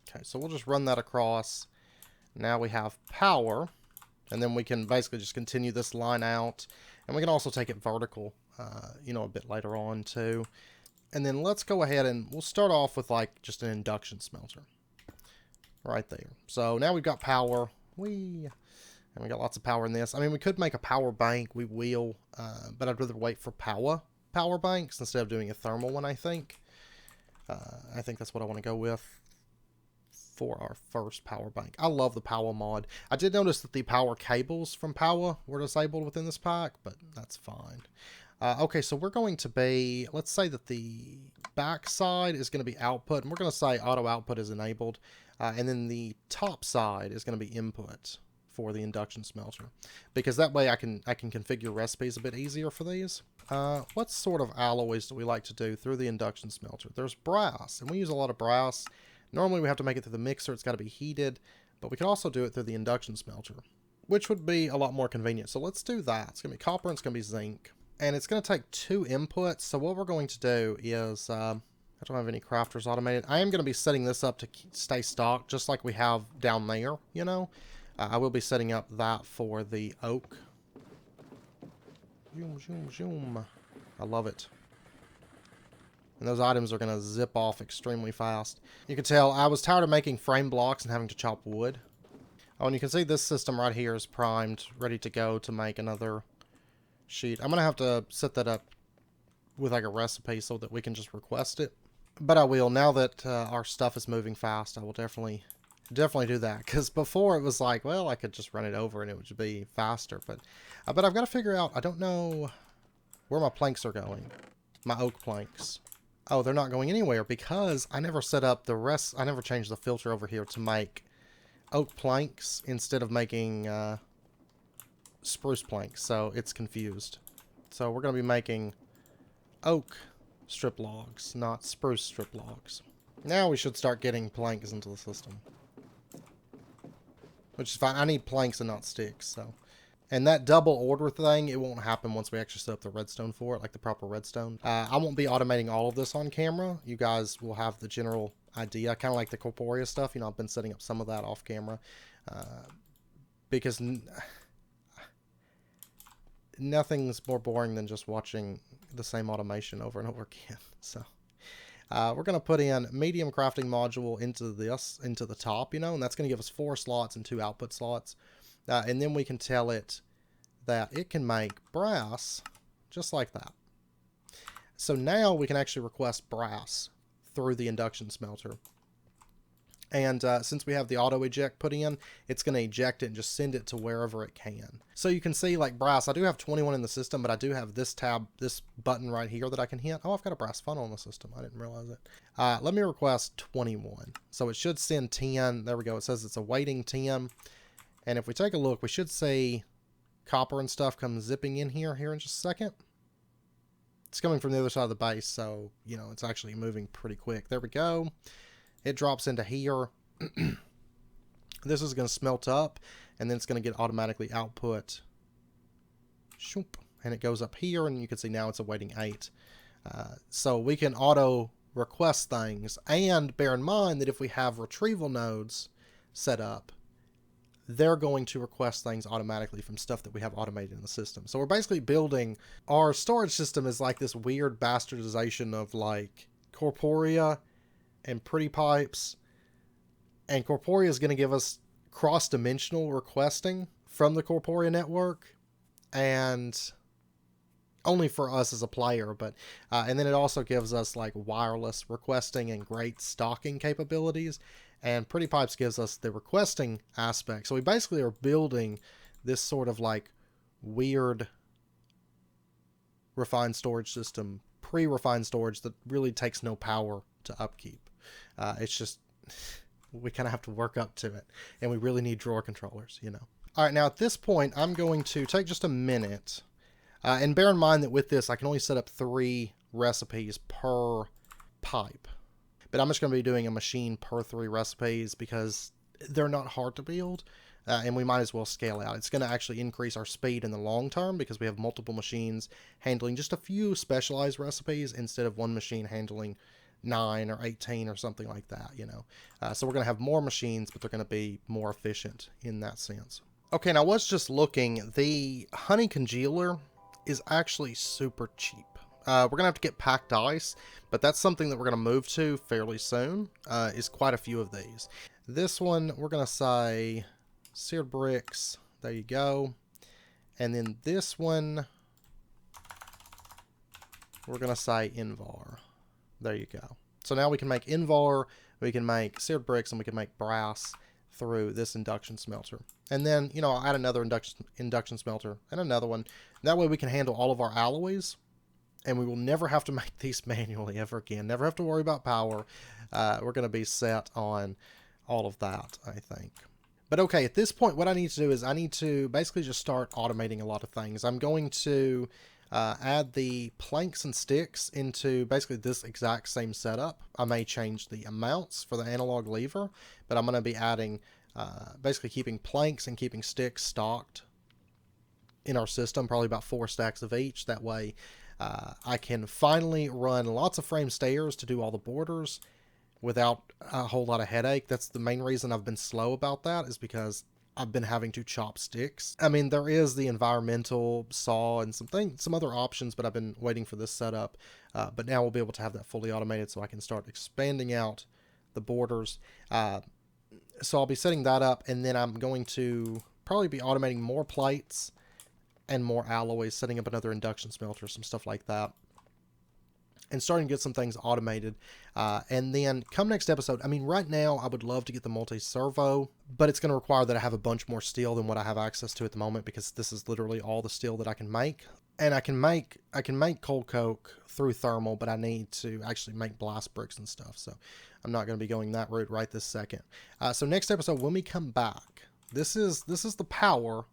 Okay, so we'll just run that across. Now we have power. And then we can basically just continue this line out. And we can also take it vertical, you know, a bit later on too. And then let's go ahead and we'll start off with like just an induction smelter. Right there. So now we've got power. And we got lots of power in this. I mean, we could make a power bank. We will. But I'd rather wait for power banks instead of doing a thermal one, I think. I think that's what I want to go with for our first power bank. I love the power mod. I did notice that the power cables from power were disabled within this pack, but that's fine. Okay, so we're going to be, let's say that the back side is going to be output, and we're going to say auto output is enabled, and then the top side is going to be input for the induction smelter, because that way I can configure recipes a bit easier for these. What sort of alloys do we like to do through the induction smelter? There's brass, and we use a lot of brass. Normally we have to make it through the mixer, it's got to be heated, but we can also do it through the induction smelter, which would be a lot more convenient. So let's do that. It's going to be copper and it's going to be zinc, and it's going to take 2 inputs. So what we're going to do is, I don't have any crafters automated. I am going to be setting this up to stay stocked, just like we have down there, you know. I will be setting up that for the oak Zoom, zoom, zoom. I love it. And those items are going to zip off extremely fast. You can tell I was tired of making frame blocks and having to chop wood. Oh, and you can see this system right here is primed, ready to go to make another sheet. I'm going to have to set that up with like a recipe so that we can just request it. But I will, now that our stuff is moving fast, I will definitely do that. Because before it was like, well, I could just run it over and it would be faster. But I've got to figure out, I don't know where my planks are going. My oak planks. Oh, they're not going anywhere because I never set up the rest. I never changed the filter over here to make oak planks instead of making spruce planks. So it's confused. So we're going to be making oak strip logs, not spruce strip logs. Now we should start getting planks into the system. Which is fine. I need planks and not sticks, so. And that double order thing, it won't happen once we actually set up the redstone for it, like the proper redstone. I won't be automating all of this on camera. You guys will have the general idea, kind of like the corporea stuff. You know, I've been setting up some of that off camera. Because nothing's more boring than just watching the same automation over and over again. So we're going to put in medium crafting module into the top, you know, and that's going to give us 4 slots and 2 output slots. And then we can tell it that it can make brass just like that. So now we can actually request brass through the induction smelter. And since we have the auto eject put in, it's going to eject it and just send it to wherever it can. So you can see like brass, I do have 21 in the system, but I do have this tab, this button right here that I can hit. Oh, I've got a brass funnel in the system. I didn't realize it. Let me request 21. So it should send 10. There we go. It says it's awaiting 10. And if we take a look, we should see copper and stuff come zipping in here in just a second. It's coming from the other side of the base, so, you know, it's actually moving pretty quick. There we go. It drops into here. This is going to smelt up, and then it's going to get automatically output. Shoop. And it goes up here, and you can see now it's awaiting 8. So we can auto request things, and bear in mind that if we have retrieval nodes set up, they're going to request things automatically from stuff that we have automated in the system. So we're basically building, our storage system is like this weird bastardization of like corporea and pretty pipes. And corporea is going to give us cross-dimensional requesting from the corporea network, and only for us as a player, but and then it also gives us like wireless requesting and great stocking capabilities. And Pretty Pipes gives us the requesting aspect. So we basically are building this sort of like weird refined storage system, pre-refined storage that really takes no power to upkeep. It's just, we kind of have to work up to it. And we really need drawer controllers, you know. All right, now at this point, I'm going to take just a minute. And bear in mind that with this, I can only set up 3 recipes per pipe. But I'm just going to be doing a machine per 3 recipes because they're not hard to build, and we might as well scale out. It's going to actually increase our speed in the long term because we have multiple machines handling just a few specialized recipes instead of one machine handling 9 or 18 or something like that, you know. So we're going to have more machines, but they're going to be more efficient in that sense. Okay, now I was just looking. The honey congealer is actually super cheap. We're going to have to get packed ice, but that's something that we're going to move to fairly soon, is quite a few of these. This one, we're going to say seared bricks. There you go. And then this one, we're going to say Invar. There you go. So now we can make Invar, we can make seared bricks, and we can make brass through this induction smelter. And then, you know, I'll add another induction smelter and another one. That way we can handle all of our alloys. And we will never have to make these manually ever again. Never have to worry about power. We're going to be set on all of that, I think. But okay, at this point, what I need to do is I need to basically just start automating a lot of things. I'm going to add the planks and sticks into basically this exact same setup. I may change the amounts for the analog lever, but I'm going to be adding, basically keeping planks and keeping sticks stocked in our system, probably about 4 stacks of each. That way, I can finally run lots of frame stairs to do all the borders without a whole lot of headache. That's the main reason I've been slow about that, is because I've been having to chop sticks. I mean, there is the environmental saw and some other options, but I've been waiting for this setup. But now we'll be able to have that fully automated so I can start expanding out the borders. So I'll be setting that up, and then I'm going to probably be automating more plates and more alloys, setting up another induction smelter, some stuff like that, and starting to get some things automated. And then come next episode, I mean, right now I would love to get the multi-servo, but it's going to require that I have a bunch more steel than what I have access to at the moment, because this is literally all the steel that I can make. And I can make cold coke through thermal, but I need to actually make blast bricks and stuff. So I'm not going to be going that route right this second. So next episode, when we come back, this is the power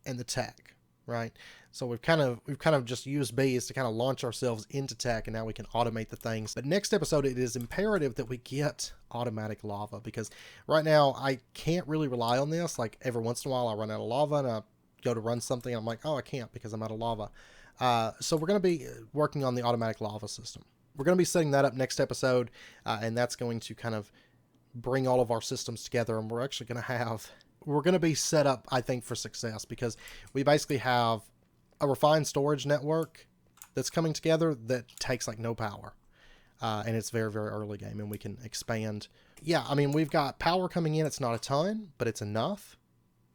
and the tech, right? So we've kind of just used bees to kind of launch ourselves into tech, and now we can automate the things. But next episode, it is imperative that we get automatic lava, because right now I can't really rely on this. Like every once in a while I run out of lava and I go to run something and I'm like, oh, I can't because I'm out of lava. So we're going to be working on the automatic lava system. We're going to be setting that up next episode, and that's going to kind of bring all of our systems together, and we're actually going to be set up, I think, for success, because we basically have a refined storage network that's coming together that takes like no power. And it's very, very early game, and we can expand. Yeah, I mean, we've got power coming in. It's not a ton, but it's enough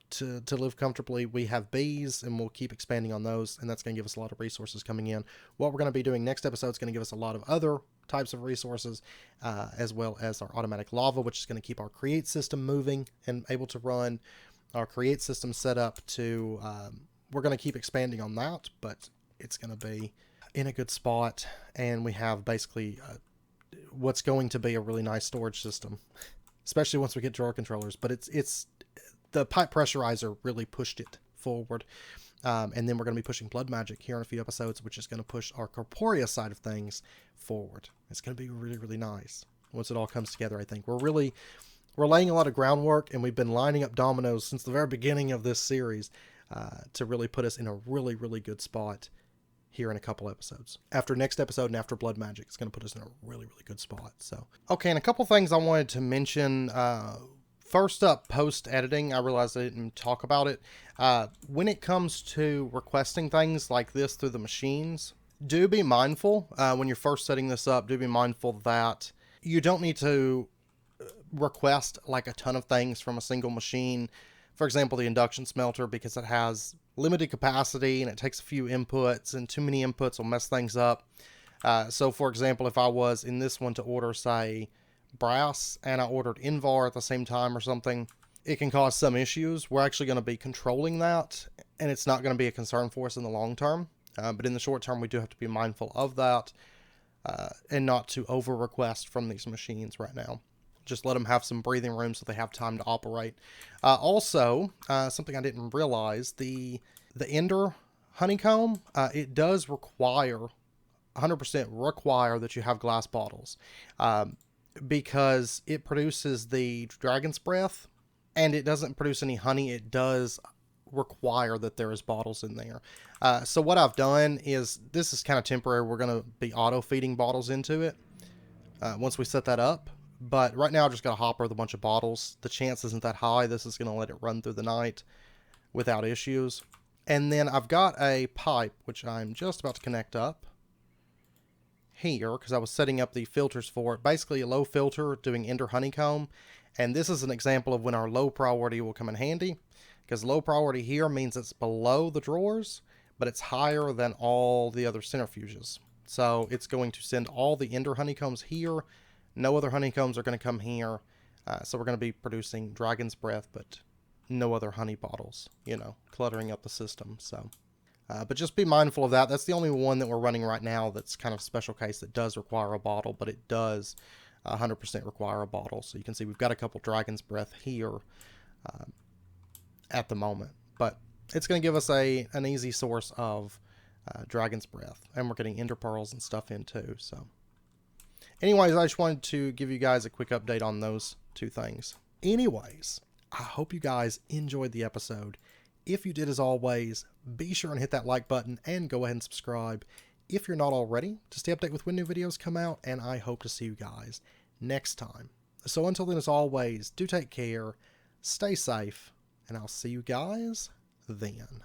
to live comfortably. We have bees, and we'll keep expanding on those, and that's going to give us a lot of resources coming in. What we're going to be doing next episode is going to give us a lot of other types of resources, as well as our automatic lava, which is going to keep our create system moving and able to run. Our create system set up to, we're going to keep expanding on that, but it's going to be in a good spot, and we have basically what's going to be a really nice storage system, especially once we get drawer controllers. But it's the pipe pressurizer really pushed it forward, and then we're going to be pushing blood magic here in a few episodes, which is going to push our corporeal side of things forward. It's going to be really, really nice once it all comes together. I think we're laying a lot of groundwork, and we've been lining up dominoes since the very beginning of this series to really put us in a really, really good spot here in a couple episodes. After next episode and after blood magic, it's going to put us in a really, really good spot. So, okay, and a couple things I wanted to mention. First up, post-editing, I realized I didn't talk about it. When it comes to requesting things like this through the machines, do be mindful when you're first setting this up. Do be mindful that you don't need to request like a ton of things from a single machine. For example, the induction smelter, because it has limited capacity and it takes a few inputs, and too many inputs will mess things up. So for example, if I was in this one to order, say, brass, and I ordered Invar at the same time or something, it can cause some issues. We're actually going to be controlling that, and it's not going to be a concern for us in the long term. But in the short term, we do have to be mindful of that, and not to over request from these machines right now. Just let them have some breathing room so they have time to operate. Also, something I didn't realize, the Ender honeycomb, it does require, 100% require that you have glass bottles, because it produces the dragon's breath, and it doesn't produce any honey. It does require that there is bottles in there. So what I've done is, this is kind of temporary. We're going to be auto feeding bottles into it once we set that up. But right now I've just got a hopper with a bunch of bottles. The chance isn't that high. This is going to let it run through the night without issues. And then I've got a pipe, which I'm just about to connect up here, because I was setting up the filters for it. Basically a low filter doing Ender honeycomb. And this is an example of when our low priority will come in handy, because low priority here means it's below the drawers, but it's higher than all the other centrifuges. So it's going to send all the Ender honeycombs here. No other honeycombs are going to come here. So we're going to be producing dragon's breath, but no other honey bottles, cluttering up the system. So, but just be mindful of that. That's the only one that we're running right now that's kind of special case that does require a bottle, but it does 100% require a bottle. So you can see we've got a couple dragon's breath here at the moment, but it's going to give us an easy source of dragon's breath, and we're getting ender pearls and stuff in too. So anyways, I just wanted to give you guys a quick update on those two things. Anyways, I hope you guys enjoyed the episode. If you did, as always, be sure and hit that like button and go ahead and subscribe if you're not already, to stay updated with when new videos come out, and I hope to see you guys next time. So until then, as always, do take care, stay safe, and I'll see you guys then.